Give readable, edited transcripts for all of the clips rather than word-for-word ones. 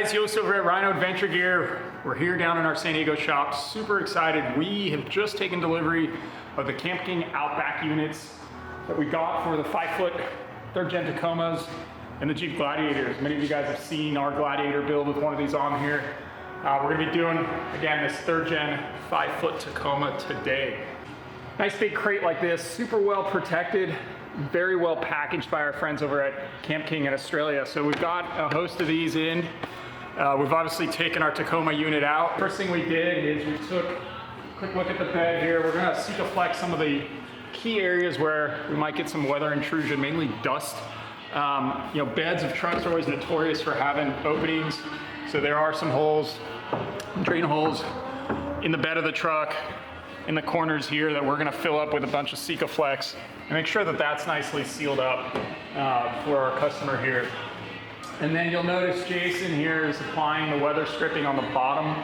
guys, Yost over at Rhino Adventure Gear. We're here down in our San Diego shop, super excited. We have just taken delivery of the Camp King Outback units that we got for the 5-foot 3rd gen Tacomas and the Jeep Gladiators. Many of you guys have seen our Gladiator build with one of these on here. We're gonna be doing, again, this 3rd gen 5-foot Tacoma today. Nice big crate like this, super well protected, very well packaged by our friends over at Camp King in Australia. So we've got a host of these in. We've obviously taken our Tacoma unit out. First thing we did is we took a quick look at the bed here. We're gonna Sikaflex some of the key areas where we might get some weather intrusion, mainly dust. You know, beds of trucks are always notorious for having openings. So there are some holes, drain holes in the bed of the truck, in the corners here that we're gonna fill up with a bunch of Sikaflex and make sure that that's nicely sealed up for our customer here. And then you'll notice Jason here is applying the weather stripping on the bottom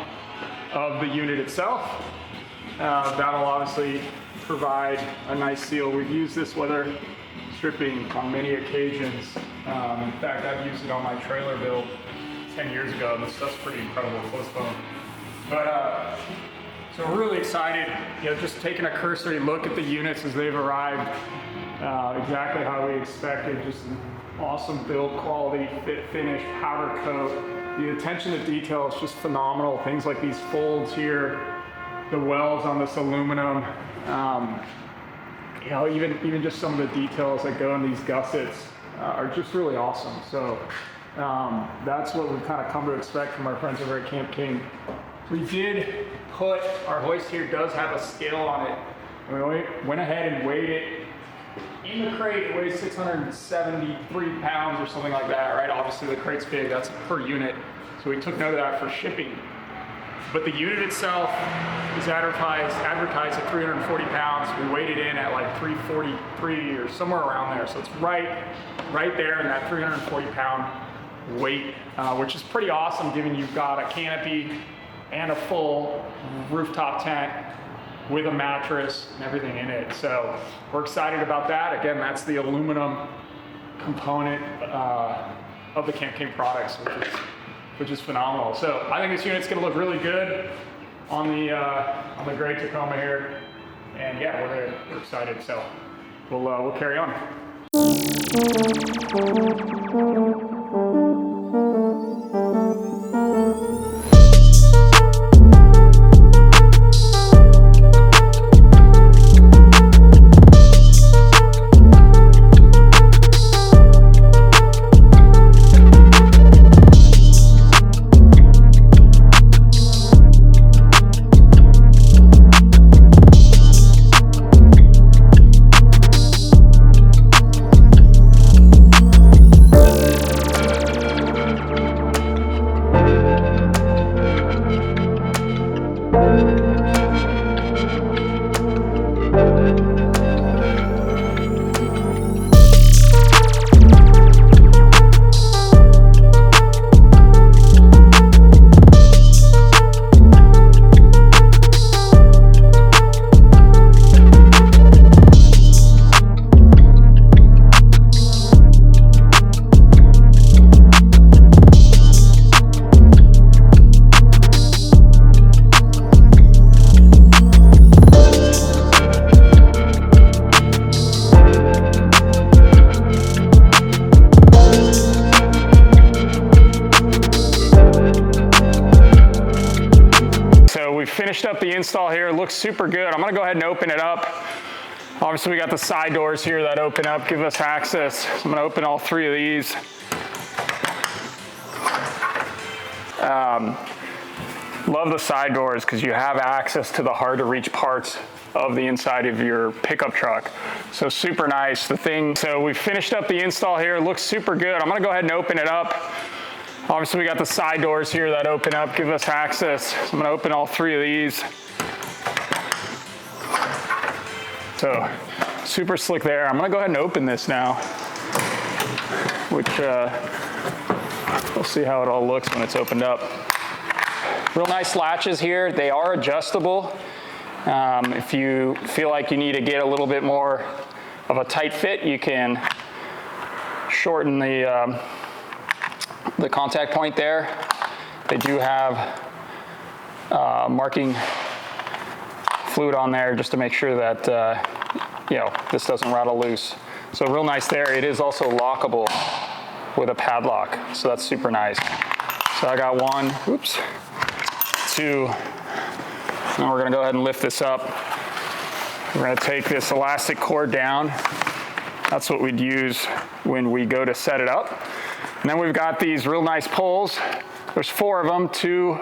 of the unit itself. That'll obviously provide a nice seal. We've used this weather stripping on many occasions. In fact, I've used it on my trailer build 10 years ago, and this stuff's pretty incredible, close bone. But so we're really excited, you know, just taking a cursory look at the units as they've arrived, exactly how we expected, just an awesome build quality, fit finish, powder coat. The attention to detail is just phenomenal. Things like these folds here, the wells on this aluminum, you know, even just some of the details that go in these gussets are just really awesome. So that's what we've kind of come to expect from our friends over at Camp King. We did put, our hoist here does have a scale on it. And we went ahead and weighed it. In the crate, it weighs 673 pounds or something like that, right? Obviously the crate's big, that's per unit. So we took note of that for shipping. But the unit itself is advertised at 340 pounds. We weighed it in at like 343 or somewhere around there. So it's right there in that 340 pound weight, which is pretty awesome given you've got a canopy and a full rooftop tent with a mattress and everything in it. So we're excited about that. Again, that's the aluminum component of the Camp King products, which is phenomenal. So I think this unit's gonna look really good on the gray Tacoma here. And yeah, we're excited. So we'll carry on. Finished up the install here. It looks super good. I'm gonna go ahead and open it up. Obviously we got the side doors here that open up, give us access. I'm gonna open all 3 of these. Love the side doors because you have access to the hard to reach parts of the inside of your pickup truck. So super nice. So we finished up the install here. It looks super good. I'm gonna go ahead and open it up. Obviously we got the side doors here that open up, give us access. I'm gonna open all 3 of these. So super slick there. I'm gonna go ahead and open this now, which we'll see how it all looks when it's opened up. Real nice latches here. They are adjustable. If you feel like you need to get a little bit more of a tight fit, you can shorten the contact point there. They do have marking fluid on there just to make sure that this doesn't rattle loose. So real nice there. It is also lockable with a padlock, so that's super nice. So I got 1, oops, 2, and we're gonna go ahead and lift this up. We're gonna take this elastic cord down. That's what we'd use when we go to set it up. And then we've got these real nice poles. There's 4 of them, 2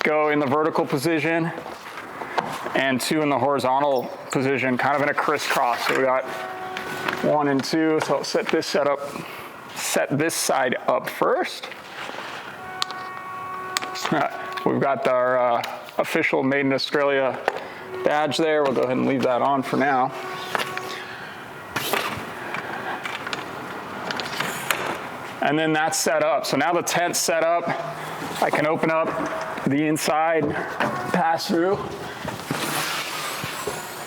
go in the vertical position and 2 in the horizontal position, kind of in a crisscross. So we got 1 and 2, so I'll set this side up first. We've got our official Made in Australia badge there. We'll go ahead and leave that on for now. And then that's set up. So now the tent's set up. I can open up the inside pass through,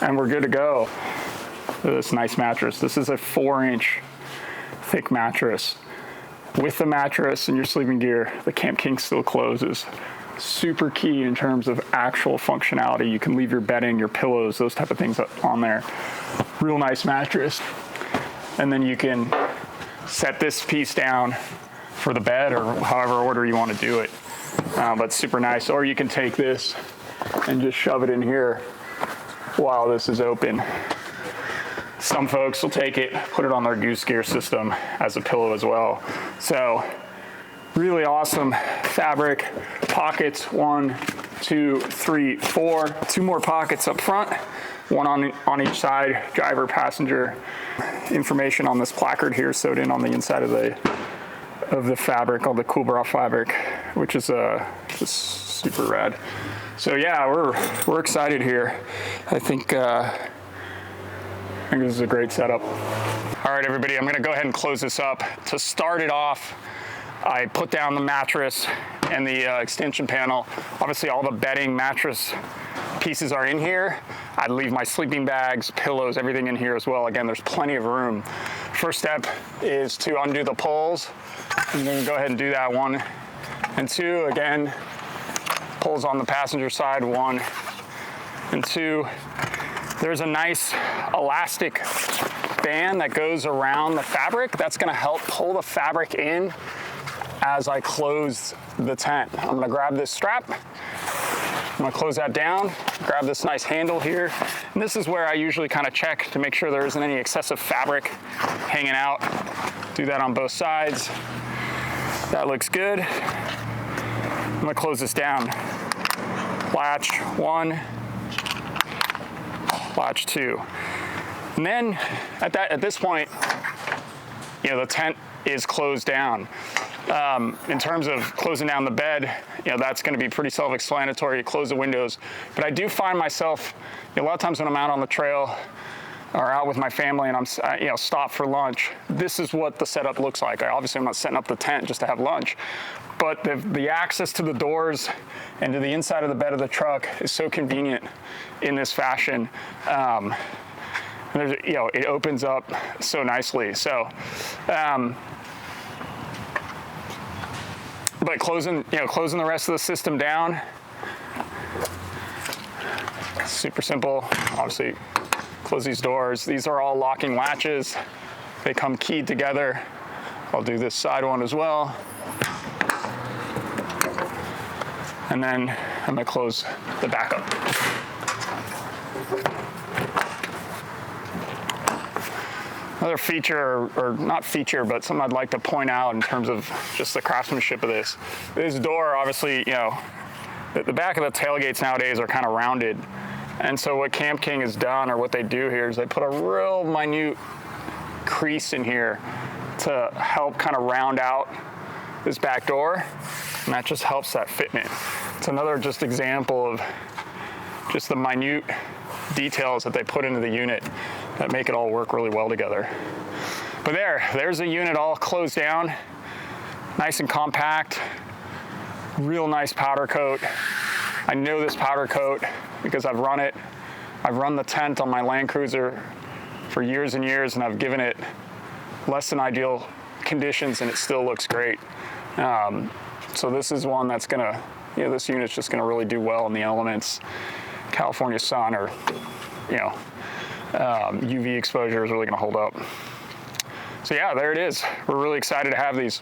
and we're good to go. Look at this nice mattress. This is a 4-inch thick mattress. With the mattress and your sleeping gear, the Camp King still closes. Super key in terms of actual functionality. You can leave your bedding, your pillows, those type of things on there. Real nice mattress. And then you can set this piece down for the bed or however order you want to do it. But super nice. Or you can take this and just shove it in here while this is open. Some folks will take it, put it on their goose gear system as a pillow as well. So really awesome fabric. Pockets, 1, 2, 3, 4. 2 more pockets up front, 1 on each side, driver, passenger. Information on this placard here sewed in on the inside of the fabric, called the Cool Bra fabric, which is just super rad. So yeah, we're excited here. I think this is a great setup. All right, everybody, I'm gonna go ahead and close this up. To start it off, I put down the mattress and the extension panel. Obviously, all the bedding, mattress pieces are in here. I'd leave my sleeping bags, pillows, everything in here as well. Again, there's plenty of room. First step is to undo the poles. I'm gonna go ahead and do that, 1 and 2. Again, poles on the passenger side, 1 and 2. There's a nice elastic band that goes around the fabric. That's gonna help pull the fabric in as I close the tent. I'm gonna grab this strap. I'm gonna close that down, grab this nice handle here. And this is where I usually kind of check to make sure there isn't any excessive fabric hanging out. Do that on both sides. That looks good. I'm gonna close this down. Latch 1, latch 2. And then at this point, the tent is closed down. In terms of closing down the bed, that's going to be pretty self-explanatory. You close the windows. But I do find myself, a lot of times when I'm out on the trail or out with my family and I'm stopped for lunch, this is what the setup looks like. Obviously, I'm not setting up the tent just to have lunch. But the access to the doors and to the inside of the bed of the truck is so convenient in this fashion. It opens up so nicely. So, but closing the rest of the system down, super simple. Obviously, close these doors. These are all locking latches. They come keyed together. I'll do this side one as well. And then I'm gonna close the back up. Another feature, or not feature, but something I'd like to point out in terms of just the craftsmanship of this. This door, obviously, the back of the tailgates nowadays are kind of rounded. And so what Camp King has done, or what they do here, is they put a real minute crease in here to help kind of round out this back door. And that just helps that fitment. It's another just example of just the minute details that they put into the unit that make it all work really well together. But there's a unit all closed down, nice and compact, real nice powder coat. I know this powder coat because I've run it. I've run the tent on my Land Cruiser for years and years, and I've given it less than ideal conditions, and it still looks great. So this is one that's gonna, this unit's just gonna really do well in the elements. California sun or, UV exposure is really gonna hold up. So yeah, there it is. We're really excited to have these.